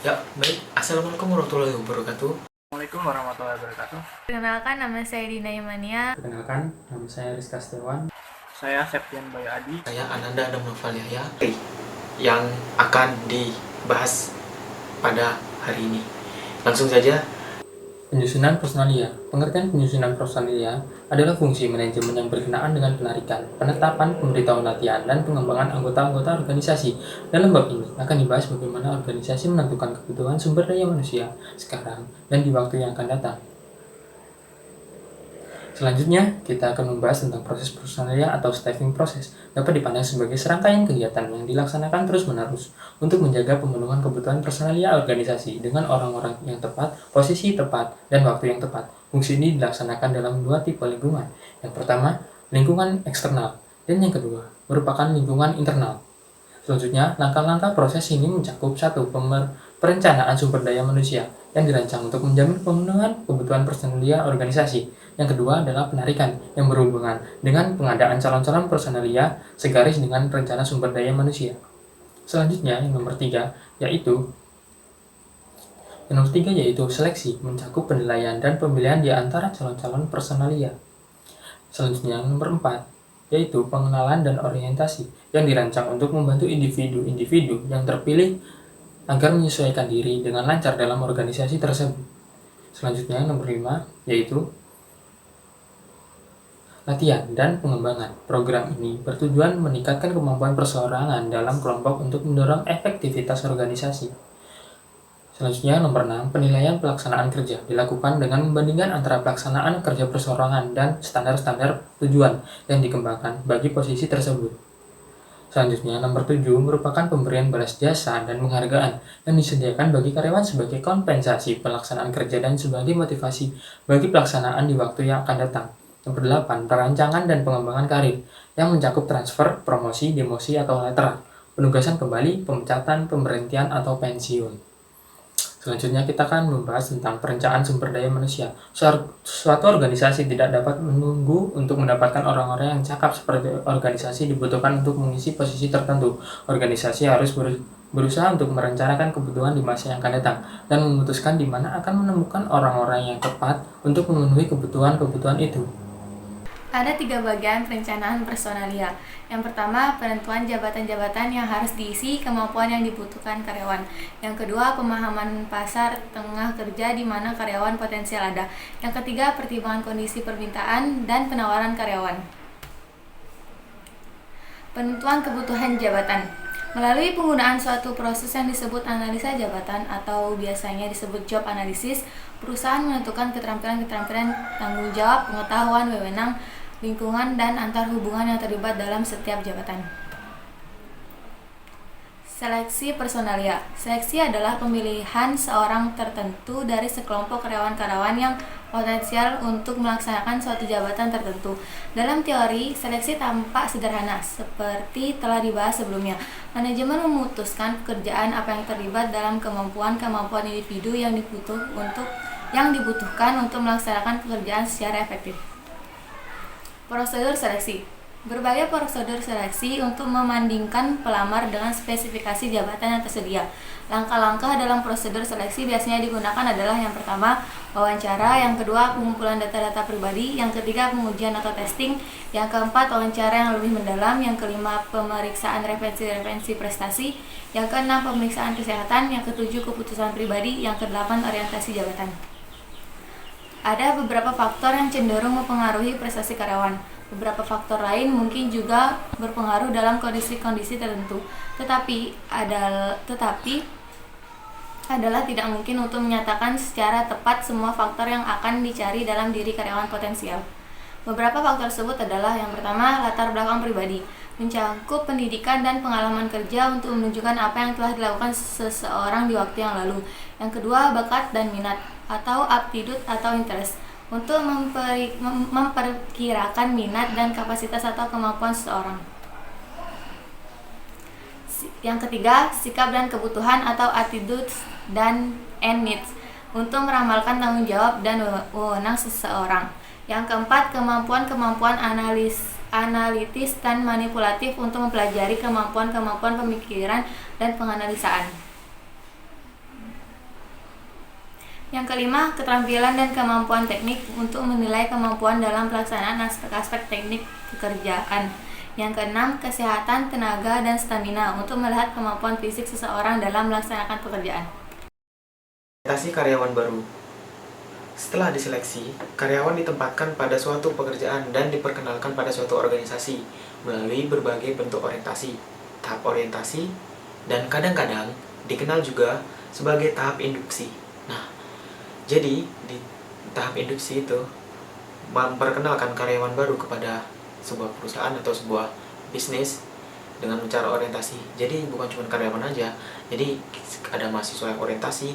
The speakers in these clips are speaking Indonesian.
Ya, baik. Assalamualaikum warahmatullahi wabarakatuh. Assalamualaikum warahmatullahi wabarakatuh. Perkenalkan, nama saya Dina Imania. Perkenalkan, nama saya Rizka Setiawan. Saya Septian Bayu Adi. Saya Ananda Adam Noval Yahya yang akan dibahas pada hari ini. Langsung saja. Penyusunan personalia. Pengertian penyusunan personalia adalah fungsi manajemen yang berkenaan dengan penarikan, penetapan, pemberitahuan latihan, dan pengembangan anggota-anggota organisasi. Dalam bab ini akan dibahas bagaimana organisasi menentukan kebutuhan sumber daya manusia sekarang dan di waktu yang akan datang. Selanjutnya, kita akan membahas tentang proses personalia atau staffing process. Dapat dipandang sebagai serangkaian kegiatan yang dilaksanakan terus-menerus untuk menjaga pemenuhan kebutuhan personalia organisasi dengan orang-orang yang tepat, posisi tepat, dan waktu yang tepat. Fungsi ini dilaksanakan dalam dua tipe lingkungan. Yang pertama, lingkungan eksternal, dan yang kedua, merupakan lingkungan internal. Selanjutnya, langkah-langkah proses ini mencakup satu, perencanaan sumber daya manusia yang dirancang untuk menjamin pemenuhan kebutuhan personalia organisasi. Yang kedua adalah penarikan yang berhubungan dengan pengadaan calon-calon personalia segaris dengan rencana sumber daya manusia. Selanjutnya, yang nomor tiga yaitu seleksi, mencakup penilaian dan pemilihan di antara calon-calon personalia. Selanjutnya, yang nomor 4 yaitu pengenalan dan orientasi yang dirancang untuk membantu individu-individu yang terpilih agar menyesuaikan diri dengan lancar dalam organisasi tersebut. Selanjutnya, yang nomor 5 yaitu latihan dan pengembangan. Program ini bertujuan meningkatkan kemampuan perseorangan dalam kelompok untuk mendorong efektivitas organisasi. Selanjutnya, nomor 6, penilaian pelaksanaan kerja dilakukan dengan membandingkan antara pelaksanaan kerja perseorangan dan standar-standar tujuan yang dikembangkan bagi posisi tersebut. Selanjutnya, nomor 7 merupakan pemberian balas jasa dan penghargaan yang disediakan bagi karyawan sebagai kompensasi pelaksanaan kerja dan sebagai motivasi bagi pelaksanaan di waktu yang akan datang. Nomor 8, perancangan dan pengembangan karir yang mencakup transfer, promosi, demosi atau letteran, penugasan kembali, pemecatan, pemberhentian atau pensiun. Selanjutnya kita akan membahas tentang perencanaan sumber daya manusia. Suatu organisasi tidak dapat menunggu untuk mendapatkan orang-orang yang cakap seperti organisasi dibutuhkan untuk mengisi posisi tertentu. Organisasi harus berusaha untuk merencanakan kebutuhan di masa yang akan datang dan memutuskan di mana akan menemukan orang-orang yang tepat untuk memenuhi kebutuhan-kebutuhan itu. Ada 3 bagian perencanaan personalia. Yang pertama, penentuan jabatan-jabatan yang harus diisi, kemampuan yang dibutuhkan karyawan. Yang kedua, pemahaman pasar tengah kerja di mana karyawan potensial ada. Yang ketiga, pertimbangan kondisi permintaan dan penawaran karyawan. Penentuan kebutuhan jabatan. Melalui penggunaan suatu proses yang disebut analisa jabatan atau biasanya disebut job analysis, perusahaan menentukan keterampilan-keterampilan tanggung jawab, pengetahuan, wewenang, lingkungan, dan antar hubungan yang terlibat dalam setiap jabatan. Seleksi personalia. Seleksi adalah pemilihan seorang tertentu dari sekelompok karyawan-karyawan yang potensial untuk melaksanakan suatu jabatan tertentu. Dalam teori, seleksi tampak sederhana, seperti telah dibahas sebelumnya. Manajemen memutuskan pekerjaan apa yang terlibat dalam kemampuan-kemampuan individu yang dibutuhkan untuk melaksanakan pekerjaan secara efektif. Prosedur seleksi. Berbagai prosedur seleksi untuk membandingkan pelamar dengan spesifikasi jabatan yang tersedia. Langkah-langkah dalam prosedur seleksi biasanya digunakan adalah yang pertama, wawancara, yang kedua, pengumpulan data-data pribadi, yang ketiga, pengujian atau testing, yang keempat, wawancara yang lebih mendalam, yang kelima, pemeriksaan referensi prestasi, yang keenam, pemeriksaan kesehatan, yang ketujuh, keputusan pribadi, yang kedelapan, orientasi jabatan. Ada beberapa faktor yang cenderung mempengaruhi prestasi karyawan. Beberapa faktor lain mungkin juga berpengaruh dalam kondisi-kondisi tertentu, tetapi adalah tidak mungkin untuk menyatakan secara tepat semua faktor yang akan dicari dalam diri karyawan potensial. Beberapa faktor tersebut adalah yang pertama, latar belakang pribadi, mencakup pendidikan dan pengalaman kerja untuk menunjukkan apa yang telah dilakukan seseorang di waktu yang lalu. Yang kedua, bakat dan minat atau aptitude atau interest, untuk memperkirakan minat dan kapasitas atau kemampuan seseorang. Yang ketiga, sikap dan kebutuhan atau attitudes and needs, untuk meramalkan tanggung jawab dan wewenang seseorang. Yang keempat, kemampuan-kemampuan analitis dan manipulatif untuk mempelajari kemampuan-kemampuan pemikiran dan penganalisaan. Yang kelima, keterampilan dan kemampuan teknik untuk menilai kemampuan dalam pelaksanaan aspek-aspek teknik pekerjaan. Yang keenam, kesehatan, tenaga, dan stamina untuk melihat kemampuan fisik seseorang dalam melaksanakan pekerjaan. Orientasi karyawan baru. Setelah diseleksi, karyawan ditempatkan pada suatu pekerjaan dan diperkenalkan pada suatu organisasi melalui berbagai bentuk orientasi, tahap orientasi, dan kadang-kadang dikenal juga sebagai tahap induksi. Nah, jadi di tahap induksi itu memperkenalkan karyawan baru kepada sebuah perusahaan atau sebuah bisnis dengan cara orientasi. Jadi bukan cuma karyawan aja, jadi ada mahasiswa yang orientasi,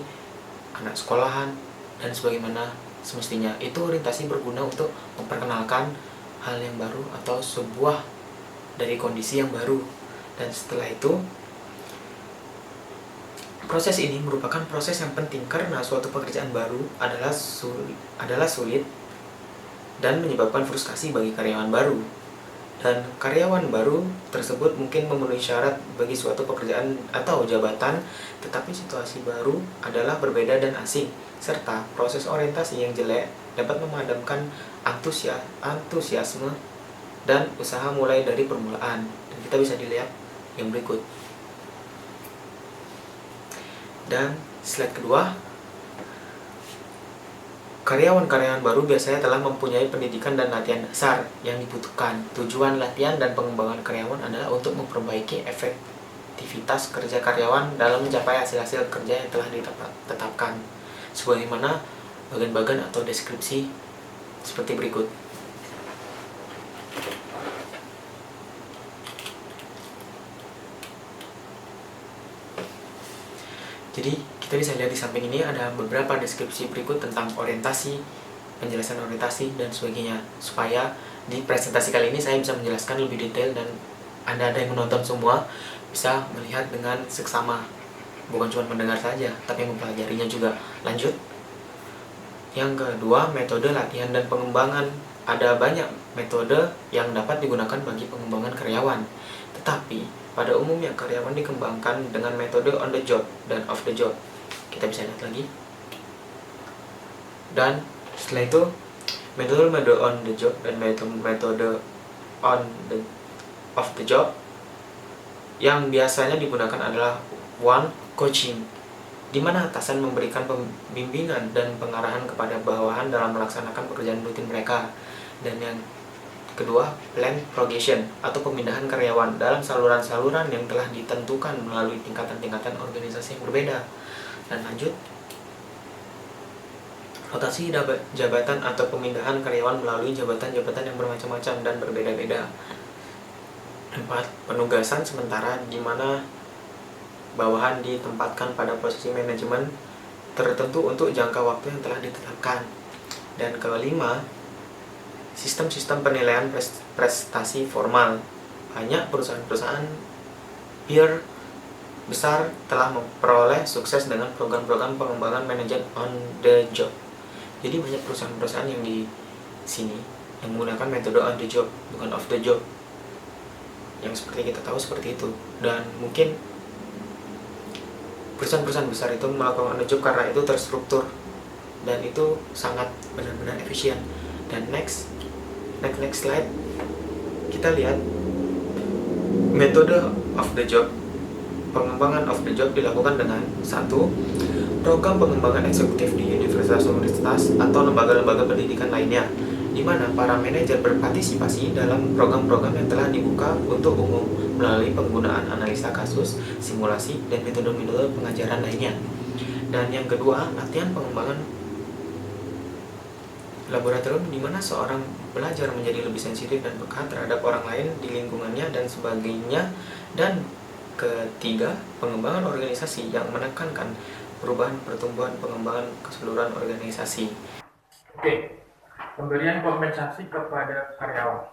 anak sekolahan, dan sebagaimana semestinya. Itu orientasi berguna untuk memperkenalkan hal yang baru atau sebuah dari kondisi yang baru. Dan setelah itu, proses ini merupakan proses yang penting karena suatu pekerjaan baru adalah sulit dan menyebabkan frustasi bagi karyawan baru. Dan karyawan baru tersebut mungkin memenuhi syarat bagi suatu pekerjaan atau jabatan, tetapi situasi baru adalah berbeda dan asing, serta proses orientasi yang jelek dapat memadamkan antusiasme dan usaha mulai dari permulaan. Dan kita bisa dilihat yang berikut. Dan slide kedua, karyawan-karyawan baru biasanya telah mempunyai pendidikan dan latihan dasar yang dibutuhkan. Tujuan latihan dan pengembangan karyawan adalah untuk memperbaiki efektivitas kerja karyawan dalam mencapai hasil-hasil kerja yang telah ditetapkan, sebagaimana bagian-bagian atau deskripsi seperti berikut. Jadi kita bisa lihat di samping ini ada beberapa deskripsi berikut tentang orientasi, penjelasan orientasi, dan sebagainya, supaya di presentasi kali ini saya bisa menjelaskan lebih detail dan Anda ada yang menonton semua bisa melihat dengan seksama, bukan cuma mendengar saja tapi mempelajarinya juga. Lanjut. Yang kedua, metode latihan dan pengembangan. Ada banyak metode yang dapat digunakan bagi pengembangan karyawan, tetapi pada umumnya karyawan dikembangkan dengan metode on the job dan off the job. Kita bisa lihat lagi. Dan setelah itu, metode on the job dan metode on the off the job yang biasanya digunakan adalah one, coaching, di mana atasan memberikan pembimbingan dan pengarahan kepada bawahan dalam melaksanakan pekerjaan rutin mereka. Dan yang kedua, plan progression atau pemindahan karyawan dalam saluran-saluran yang telah ditentukan melalui tingkatan-tingkatan organisasi yang berbeda. Dan lanjut, rotasi jabatan atau pemindahan karyawan melalui jabatan-jabatan yang bermacam-macam dan berbeda-beda. 4. Penugasan sementara di mana bawahan ditempatkan pada posisi manajemen tertentu untuk jangka waktu yang telah ditetapkan. Dan kelima, sistem-sistem penilaian prestasi formal. Banyak perusahaan-perusahaan peer besar telah memperoleh sukses dengan program-program pengembangan manajer on the job. Jadi banyak perusahaan-perusahaan yang di sini yang menggunakan metode on the job, bukan off the job. Yang seperti kita tahu seperti itu. Dan mungkin perusahaan-perusahaan besar itu melakukan on the job karena itu terstruktur dan itu sangat benar-benar efisien. Dan next slide, kita lihat metode of the job. Pengembangan of the job dilakukan dengan 1. Program pengembangan eksekutif di universitas atau lembaga-lembaga pendidikan lainnya, di mana para manajer berpartisipasi dalam program-program yang telah dibuka untuk umum melalui penggunaan analisa kasus, simulasi, dan metode-metode pengajaran lainnya. Dan yang kedua, latihan pengembangan laboratorium, di mana seorang belajar menjadi lebih sensitif dan peka terhadap orang lain di lingkungannya dan sebagainya. Dan ketiga, pengembangan organisasi yang menekankan perubahan, pertumbuhan, pengembangan keseluruhan organisasi. Oke, pemberian kompensasi kepada karyawan.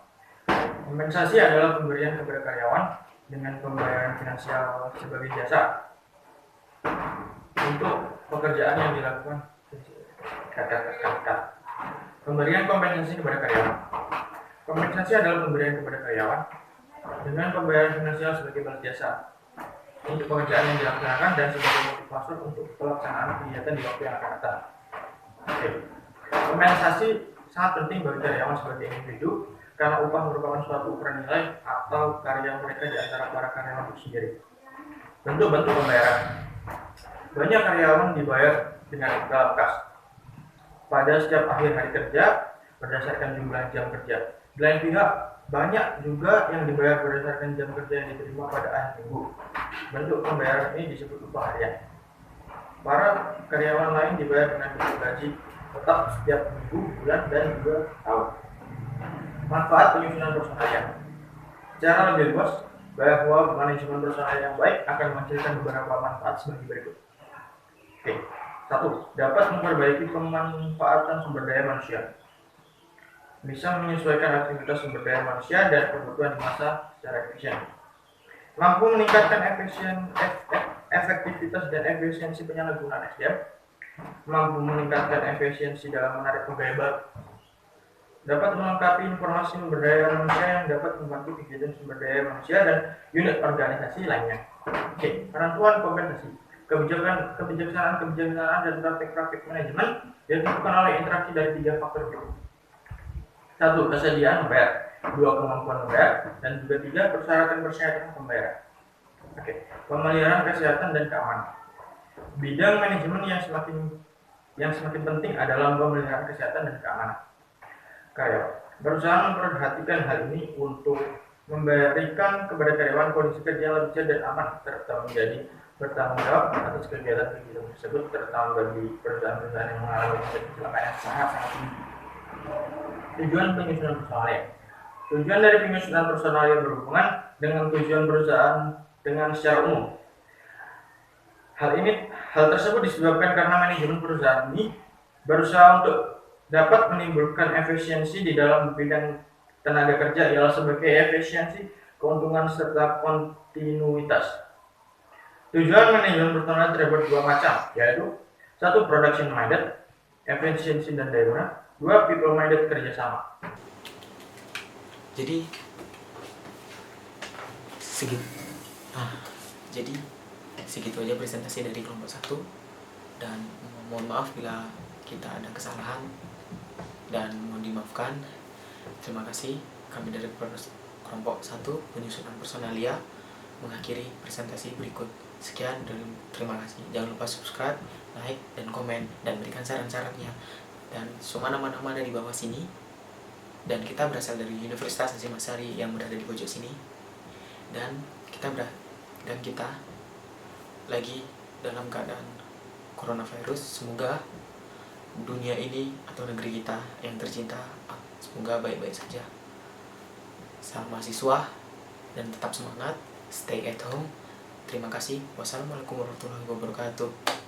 Kompensasi adalah pemberian kepada karyawan dengan pembayaran finansial sebagai jasa untuk pekerjaan yang dilakukan. Pemberian kompensasi kepada karyawan. Kompensasi adalah pemberian kepada karyawan dengan pembayaran finansial sebagai balas jasa untuk pekerjaan yang dilaksanakan dan sebagai motivator untuk pelaksanaan kegiatan di waktu yang akan datang. Oke. Kompensasi sangat penting bagi karyawan sebagai individu karena upah merupakan suatu ukuran nilai atau karya mereka di antara para karyawan itu sendiri. Bentuk-bentuk pembayaran. Banyak karyawan dibayar dengan dalam kas pada setiap akhir hari kerja berdasarkan jumlah jam kerja. Di lain pihak, banyak juga yang dibayar berdasarkan jam kerja yang diterima pada akhir minggu. Bentuk pembayaran ini disebut upah harian. Para karyawan lain dibayar dengan bentuk gaji tetap setiap minggu, bulan, dan juga tahun. Manfaat penyusunan personalia. Secara lebih luas, bahwa manajemen personal yang baik akan menghasilkan beberapa manfaat sebagai berikut. Oke. 1. Dapat memperbaiki pemanfaatan sumber daya manusia. Bisa menyesuaikan aktivitas sumber daya manusia dan kebutuhan di masa secara efisien. Mampu meningkatkan efektivitas dan efisiensi penyalahgunaan SDM. Mampu meningkatkan efisiensi dalam menarik pegawai baru. Dapat melengkapi informasi sumber daya manusia yang dapat membantu kegiatan sumber daya manusia dan unit organisasi lainnya. Oke, penentuan kompensasi. Kebijaksanaan dan praktik manajemen ditentukan oleh interaksi dari 3 faktor berikut. 1. Kesediaan membayar. 2. Kemampuan membayar. Dan juga 3. Persyaratan pembayaran. Oke. Pemeliharaan kesehatan dan keamanan. Bidang manajemen yang semakin penting adalah pemeliharaan kesehatan dan keamanan karyawan. Berusaha memperhatikan hal ini untuk memberikan kepada karyawan kondisi kerja yang lebih sehat dan aman serta menjadi bertanggung jawab atas kegiatan-kegiatan tersebut, terutama bagi perusahaan-perusahaan yang mengalami kecelakaan yang sangat tinggi. Tujuan penyusunan personalia. Tujuan dari penyusunan personalia berhubungan dengan tujuan perusahaan dengan secara umum. Hal tersebut disebabkan karena manajemen perusahaan ini berusaha untuk dapat menimbulkan efisiensi di dalam bidang tenaga kerja, ialah sebagai efisiensi, keuntungan serta kontinuitas. Tujuan manajemen personal terdapat 2 macam, yaitu 1. Production minded, efisiensi dan daya guna. 2. People minded, kerjasama. Jadi segitu aja presentasi dari kelompok 1, dan mohon maaf bila kita ada kesalahan dan mohon dimaafkan. Terima kasih. Kami dari kelompok 1 penyusunan personalia mengakhiri presentasi berikut. Sekian dan terima kasih. Jangan lupa subscribe, like, dan komen, dan berikan saran-sarannya. Dan semua nama-nama ada di bawah sini. Dan kita berasal dari Universitas Hasyim Asy'ari yang berada di pojok sini. Dan kita lagi dalam keadaan coronavirus. Semoga dunia ini atau negeri kita yang tercinta semoga baik-baik saja. Salam mahasiswa dan tetap semangat. Stay at home. Terima kasih. Wassalamualaikum warahmatullahi wabarakatuh.